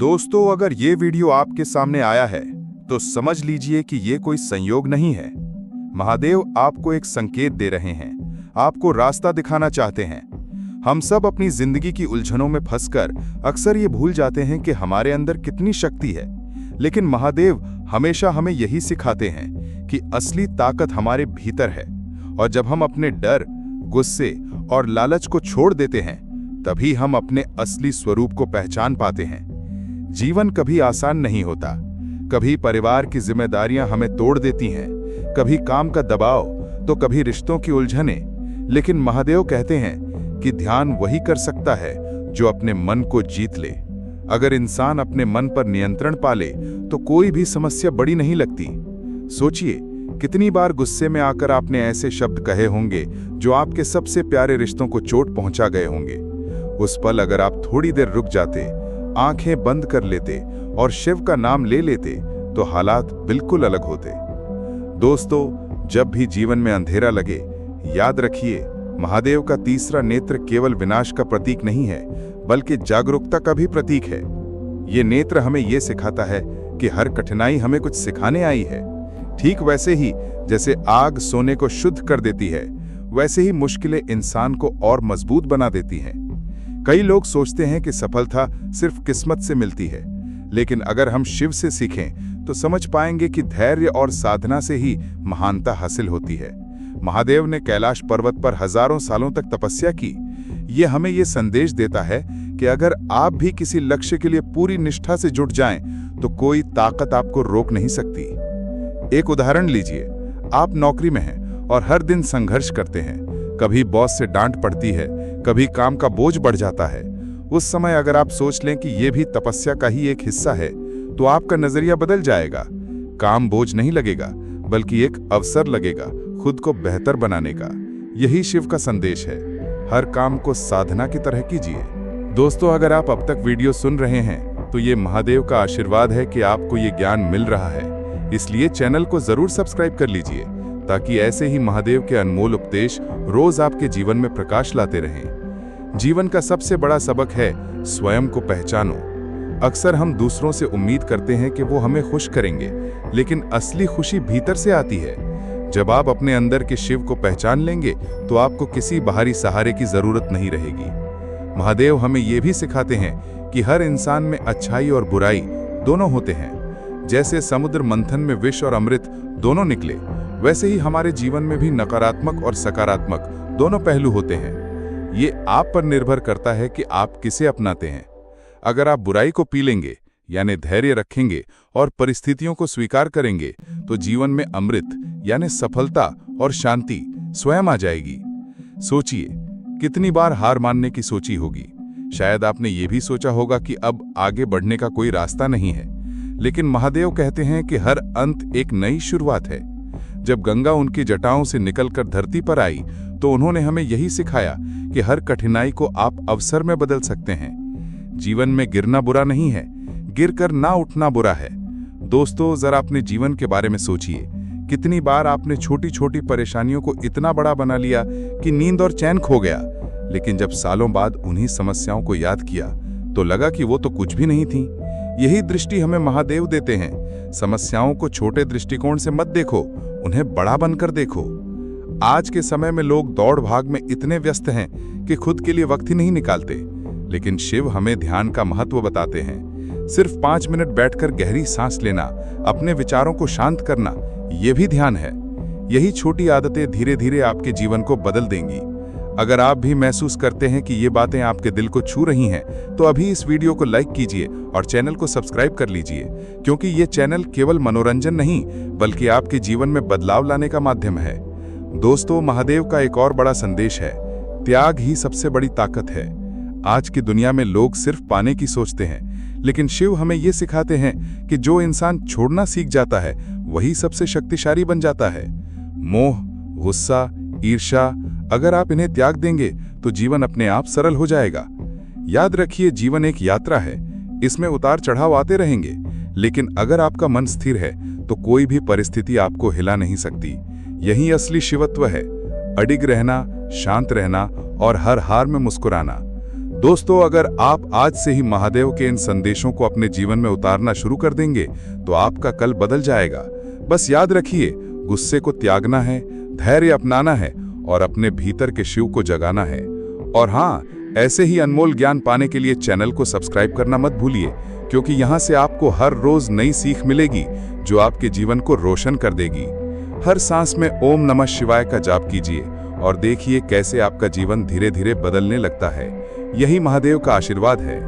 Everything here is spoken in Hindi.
दोस्तों, अगर ये वीडियो आपके सामने आया है तो समझ लीजिए कि ये कोई संयोग नहीं है। महादेव आपको एक संकेत दे रहे हैं, आपको रास्ता दिखाना चाहते हैं। हम सब अपनी जिंदगी की उलझनों में फंसकर अक्सर ये भूल जाते हैं कि हमारे अंदर कितनी शक्ति है, लेकिन महादेव हमेशा हमें यही सिखाते हैं कि असली ताकत हमारे भीतर है। और जब हम अपने डर, गुस्से और लालच को छोड़ देते हैं, तभी हम अपने असली स्वरूप को पहचान पाते हैं। जीवन कभी आसान नहीं होता, कभी परिवार की जिम्मेदारियां हमें तोड़ देती हैं, कभी काम का दबाव तो कभी रिश्तों की उलझनें। लेकिन महादेव कहते हैं कि ध्यान वही कर सकता है जो अपने मन को जीत ले। अगर इंसान अपने मन पर नियंत्रण पा ले तो कोई भी समस्या बड़ी नहीं लगती। सोचिए, कितनी बार गुस्से में आकर आपने ऐसे शब्द कहे होंगे जो आपके सबसे प्यारे रिश्तों को चोट पहुंचा गए होंगे। उस पल अगर आप थोड़ी देर रुक जाते, आंखें बंद कर लेते और शिव का नाम ले लेते तो हालात बिल्कुल अलग होते। दोस्तों, जब भी जीवन में अंधेरा लगे, याद रखिए, महादेव का तीसरा नेत्र केवल विनाश का प्रतीक नहीं है, बल्कि जागरूकता का भी प्रतीक है। ये नेत्र हमें ये सिखाता है कि हर कठिनाई हमें कुछ सिखाने आई है। ठीक वैसे ही जैसे आग सोने को शुद्ध कर देती है, वैसे ही मुश्किलें इंसान को और मजबूत बना देती हैं। कई लोग सोचते हैं कि सफलता सिर्फ किस्मत से मिलती है, लेकिन अगर हम शिव से सीखें तो समझ पाएंगे कि धैर्य और साधना से ही महानता हासिल होती है। महादेव ने कैलाश पर्वत पर हजारों सालों तक तपस्या की। ये हमें ये संदेश देता है कि अगर आप भी किसी लक्ष्य के लिए पूरी निष्ठा से जुट जाएं, तो कोई ताकत आपको रोक नहीं सकती। एक उदाहरण लीजिए, आप नौकरी में हैं और हर दिन संघर्ष करते हैं। कभी बॉस से डांट पड़ती है, कभी काम का बोझ बढ़ जाता है। उस समय अगर आप सोच लें कि यह भी तपस्या का ही एक हिस्सा है, तो आपका नजरिया बदल जाएगा। काम बोझ नहीं लगेगा, बल्कि एक अवसर लगेगा खुद को बेहतर बनाने का। यही शिव का संदेश है। हर काम को साधना की तरह कीजिए। दोस्तों, अगर आप अब तक वीडियो सुन रहे हैं तो ये महादेव का आशीर्वाद है कि आपको ये ज्ञान मिल रहा है। इसलिए चैनल को जरूर सब्सक्राइब कर लीजिए, ताकि ऐसे ही महादेव के अनमोल उपदेश रोज आपके जीवन में प्रकाश लाते रहें। जीवन का सबसे बड़ा सबक है स्वयं को पहचानो। अक्सर हम दूसरों से उम्मीद करते हैं कि वो हमें खुश करेंगे, लेकिन असली खुशी भीतर से आती है। जब आप अपने अंदर के शिव को पहचान लेंगे तो आपको किसी बाहरी सहारे की जरूरत नहीं रहेगी। महादेव हमें ये भी सिखाते हैं कि हर इंसान में अच्छाई और बुराई दोनों होते हैं। जैसे समुद्र मंथन में विष और अमृत दोनों निकले, वैसे ही हमारे जीवन में भी नकारात्मक और सकारात्मक दोनों पहलू होते हैं। ये आप पर निर्भर करता है कि आप किसे अपनाते हैं। अगर आप बुराई को पी लेंगे, यानी धैर्य रखेंगे और परिस्थितियों को स्वीकार करेंगे, तो जीवन में अमृत यानी सफलता और शांति स्वयं आ जाएगी। सोचिए, कितनी बार हार मानने की सोची होगी। शायद आपने ये भी सोचा होगा कि अब आगे बढ़ने का कोई रास्ता नहीं है, लेकिन महादेव कहते हैं कि हर अंत एक नई शुरुआत है। जब गंगा उनकी जटाओं से निकलकर धरती पर आई, तो उन्होंने हमें यही सिखाया कि हर कठिनाई को आप अवसर में बदल सकते हैं। जीवन में गिरना बुरा नहीं है, गिरकर ना उठना बुरा है। दोस्तों, जरा अपने जीवन के बारे में सोचिए। कितनी बार आपने छोटी छोटी परेशानियों को इतना बड़ा बना लिया कि नींद और चैन खो गया, लेकिन जब सालों बाद उन्हीं समस्याओं को याद किया तो लगा कि वो तो कुछ भी नहीं थी। यही दृष्टि हमें महादेव देते हैं। समस्याओं को छोटे दृष्टिकोण से मत देखो, उन्हें बड़ा बनकर देखो। आज के समय में लोग दौड़ भाग में इतने व्यस्त हैं कि खुद के लिए वक्त ही नहीं निकालते, लेकिन शिव हमें ध्यान का महत्व बताते हैं। सिर्फ 5 मिनट बैठकर गहरी सांस लेना, अपने विचारों को शांत करना, ये भी ध्यान है। यही छोटी आदतें धीरे धीरे आपके जीवन को बदल देंगी। अगर आप भी महसूस करते हैं कि ये बातें आपके दिल को छू रही हैं, तो अभी इस वीडियो को लाइक कीजिए और चैनल को सब्सक्राइब कर लीजिए, क्योंकि ये चैनल केवल मनोरंजन नहीं, बल्कि आपके जीवन में बदलाव लाने का माध्यम है। दोस्तों, महादेव का एक और बड़ा संदेश है, त्याग ही सबसे बड़ी ताकत है। आज की दुनिया में लोग सिर्फ पाने की सोचते हैं, लेकिन शिव हमें ये सिखाते हैं कि जो इंसान छोड़ना सीख जाता है, वही सबसे शक्तिशाली बन जाता है। मोह, गुस्सा, ईर्ष्या, अगर आप इन्हें त्याग देंगे तो जीवन अपने आप सरल हो जाएगा। याद रखिए, जीवन एक यात्रा है, इसमें उतार चढ़ाव आते रहेंगे, लेकिन अगर आपका मन स्थिर है तो कोई भी परिस्थिति आपको हिला नहीं सकती। यही असली शिवत्व है, अडिग रहना, शांत रहना और हर हार में मुस्कुराना। दोस्तों, अगर आप आज से ही महादेव के इन संदेशों को अपने जीवन में उतारना शुरू कर देंगे तो आपका कल बदल जाएगा। बस याद रखिए, गुस्से को त्यागना है, धैर्य अपनाना है और अपने भीतर के शिव को जगाना है। और हाँ, ऐसे ही अनमोल ज्ञान पाने के लिए चैनल को सब्सक्राइब करना मत भूलिए, क्योंकि यहाँ से आपको हर रोज नई सीख मिलेगी जो आपके जीवन को रोशन कर देगी। हर सांस में ओम नमः शिवाय का जाप कीजिए और देखिए कैसे आपका जीवन धीरे धीरे बदलने लगता है। यही महादेव का आशीर्वाद है।